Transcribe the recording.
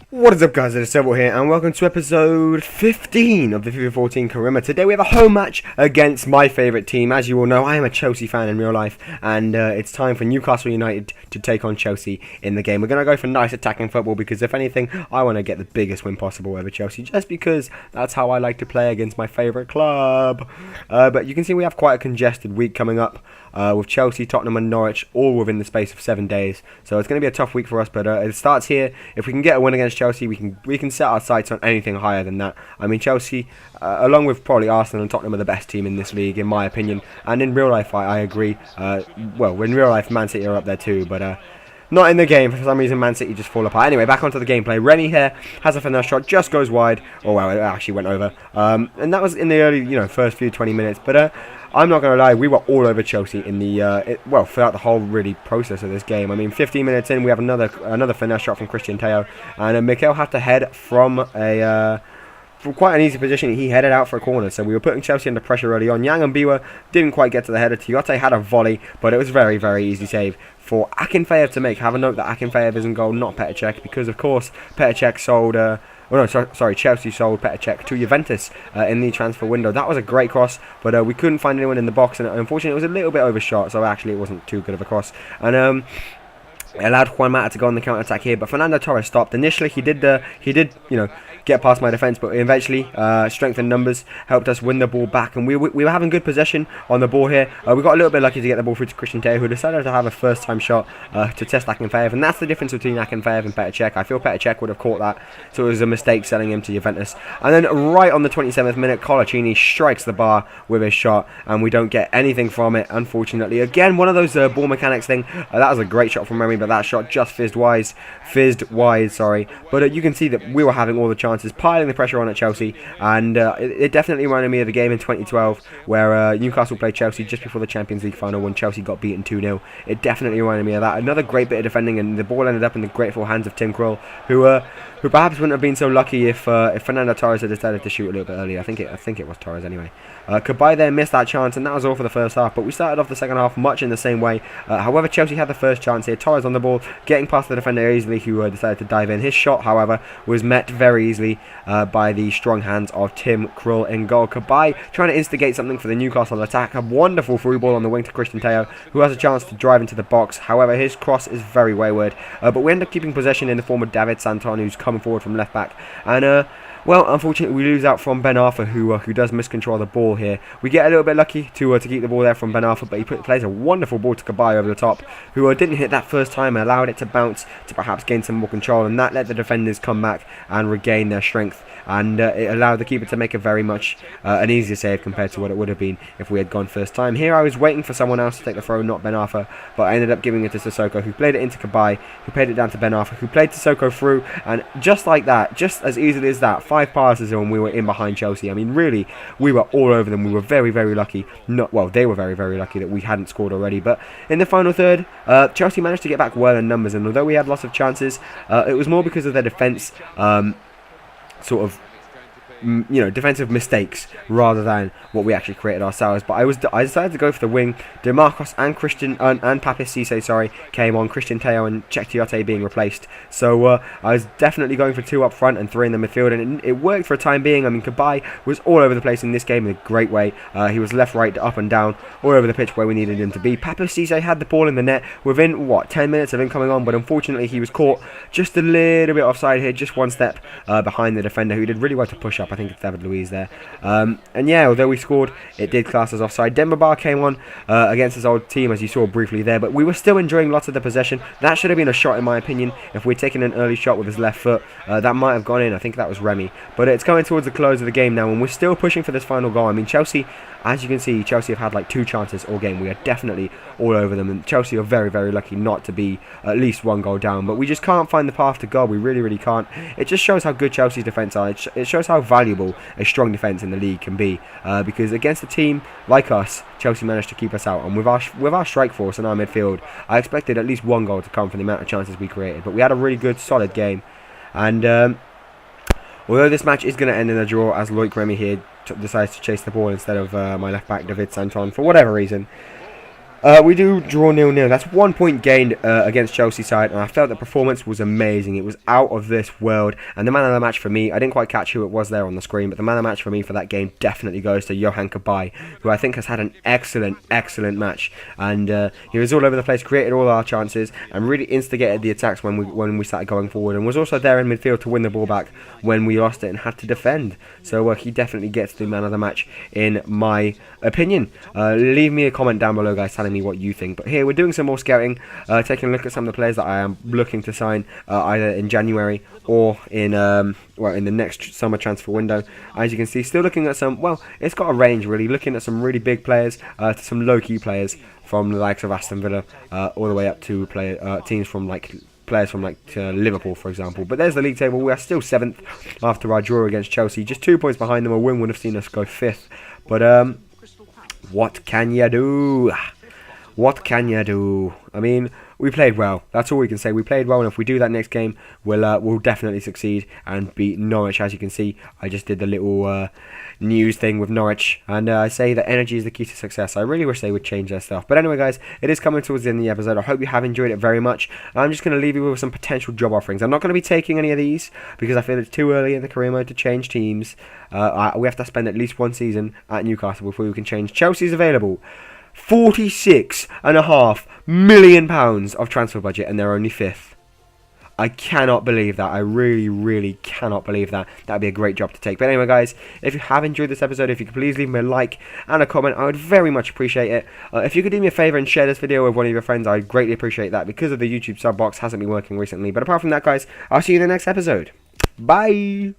What is up, guys? It is Servo here, and welcome to episode 15 of the FIFA 14 Karima. Today we have a home match against my favourite team. As you all know, I am a Chelsea fan in real life, and it's time for Newcastle United to take on Chelsea in the game. We're going to go for nice attacking football because, if anything, I want to get the biggest win possible over Chelsea, just because that's how I like to play against my favourite club. But you can see we have quite a congested week coming up. With Chelsea, Tottenham and Norwich all within the space of 7 days. So it's going to be a tough week for us, but it starts here. If we can get a win against Chelsea, we can set our sights on anything higher than that. I mean, Chelsea, along with probably Arsenal and Tottenham, are the best team in this league, in my opinion. And in real life, I agree. Well, in real life, Man City are up there too, but not in the game. For some reason, Man City just fall apart. Anyway, back onto the gameplay. Remy here has a finesse shot, just goes wide. Oh, well, it actually went over. And that was in the early, first few 20 minutes. But I'm not going to lie, we were all over Chelsea in the, throughout the whole really process of this game. I mean, 15 minutes in, we have another finesse shot from Christian Teo. And Mikel had to head from quite an easy position. He headed out for a corner, so we were putting Chelsea under pressure early on. Yang and Biwa didn't quite get to the header. Tiote had a volley, but it was very, very easy save for Akinfeev to make. Have a note that Akinfeev is in goal, not Perche, because of course Perche sold Chelsea sold Perche to Juventus in the transfer window. That was a great cross, but we couldn't find anyone in the box, and unfortunately it was a little bit overshot, so actually it wasn't too good of a cross. And it allowed Juan Mata to go on the counter-attack here, but Fernando Torres stopped. Initially, he did get past my defence, but eventually, strength in numbers helped us win the ball back, and we were having good possession on the ball here. We got a little bit lucky to get the ball through to Christian Teo, who decided to have a first-time shot to test Akinfeev, and that's the difference between Akinfeev and Perche. I feel Perche would have caught that, so it was a mistake selling him to Juventus. And then right on the 27th minute, Colaccini strikes the bar with his shot, and we don't get anything from it, unfortunately. Again, one of those ball mechanics thing. That was a great shot from Remy, but that shot just fizzed wide. But you can see that we were having all the chances, piling the pressure on at Chelsea, and it definitely reminded me of the game in 2012 where Newcastle played Chelsea just before the Champions League final when Chelsea got beaten 2-0. It definitely reminded me of that. Another great bit of defending, and the ball ended up in the grateful hands of Tim Krul, who perhaps wouldn't have been so lucky if Fernando Torres had decided to shoot a little bit earlier. I think it was Torres anyway. Cabaye there missed that chance, and that was all for the first half, but we started off the second half much in the same way. However, Chelsea had the first chance here. Torres on the ball, getting past the defender easily, who decided to dive in. His shot, however, was met very easily by the strong hands of Tim Krul in goal. Cabaye trying to instigate something for the Newcastle attack. A wonderful through ball on the wing to Christian Teo, who has a chance to drive into the box. However, his cross is very wayward, but we end up keeping possession in the form of David Santon, who's coming forward from left back. And well, unfortunately, we lose out from Ben Arthur, who does miscontrol the ball here. We get a little bit lucky to keep the ball there from Ben Arthur, but he plays a wonderful ball to Cabaye over the top, who didn't hit that first time and allowed it to bounce to perhaps gain some more control, and that let the defenders come back and regain their strength. And it allowed the keeper to make a very much an easier save compared to what it would have been if we had gone first time. Here I was waiting for someone else to take the throw, not Ben Arthur, but I ended up giving it to Sissoko, who played it into Cabaye, who played it down to Ben Arthur, who played Sissoko through, and just like that, just as easily as that, 5 passes and we were in behind Chelsea. I mean, really, we were all over them. We were very, very lucky. They were very, very lucky that we hadn't scored already. But in the final third, Chelsea managed to get back well in numbers, and although we had lots of chances, it was more because of their defence, defensive mistakes rather than what we actually created ourselves. But I decided to go for the wing. DeMarcos and Papis Cisse, came on. Christian Teo and Cheick Tiote being replaced. So I was definitely going for 2 up front and 3 in the midfield, and it worked for a time being. I mean, Cabaye was all over the place in this game in a great way. He was left, right, up and down, all over the pitch where we needed him to be. Papis Cisse had the ball in the net within 10 minutes of him coming on, but unfortunately he was caught just a little bit offside here, just 1 step behind the defender, who did really well to push up. I think it's David Luiz there. And yeah, although we scored, it did class as offside. Demba Ba came on against his old team, as you saw briefly there, but we were still enjoying lots of the possession. That should have been a shot, in my opinion. If we'd taken an early shot with his left foot, that might have gone in. I think that was Remy. But it's coming towards the close of the game now, and we're still pushing for this final goal. I mean, Chelsea, as you can see, Chelsea have had like 2 chances all game. We are definitely all over them, and Chelsea are very, very lucky not to be at least 1 goal down. But we just can't find the path to goal. We really, really can't. It just shows how good Chelsea's defence are. It shows how valuable a strong defence in the league can be, because against a team like us, Chelsea managed to keep us out, and with our strike force and our midfield, I expected at least 1 goal to come from the amount of chances we created. But we had a really good, solid game, and although this match is going to end in a draw, as Loic Remy here decides to chase the ball instead of my left back David Santon for whatever reason, We do draw 0-0. That's 1 point gained against Chelsea side, and I felt the performance was amazing. It was out of this world, and the man of the match for me, I didn't quite catch who it was there on the screen, but the man of the match for me for that game definitely goes to Johan Kabay, who I think has had an excellent match, and he was all over the place, created all our chances, and really instigated the attacks when we started going forward, and was also there in midfield to win the ball back when we lost it and had to defend. So he definitely gets the man of the match in my opinion. Leave me a comment down below, guys, telling me what you think. But here we're doing some more scouting, taking a look at some of the players that I am looking to sign either in January or in in the next summer transfer window. As you can see, still looking at some, well, it's got a range really, looking at some really big players to some low-key players from the likes of Aston Villa all the way up to teams from players from Liverpool, for example. But there's the league table. We are still 7th after our draw against Chelsea, just 2 points behind them. A win would have seen us go 5th. But what can you do? What can you do? I mean, we played well. That's all we can say. We played well, and if we do that next game, we'll definitely succeed and beat Norwich. As you can see, I just did the little news thing with Norwich, and I say that energy is the key to success. I really wish they would change their stuff. But anyway, guys, it is coming towards the end of the episode. I hope you have enjoyed it very much. I'm just going to leave you with some potential job offerings. I'm not going to be taking any of these because I feel it's too early in the career mode to change teams. We have to spend at least 1 season at Newcastle before we can change. Chelsea's available. £46.5 million of transfer budget, and they're only 5th. I cannot believe that. I really cannot believe that. That'd be a great job to take. But anyway, guys, if you have enjoyed this episode, if you could please leave me a like and a comment, I would very much appreciate it. If you could do me a favour and share this video with one of your friends, I'd greatly appreciate that, because of the YouTube sub box hasn't been working recently. But apart from that, guys, I'll see you in the next episode. Bye!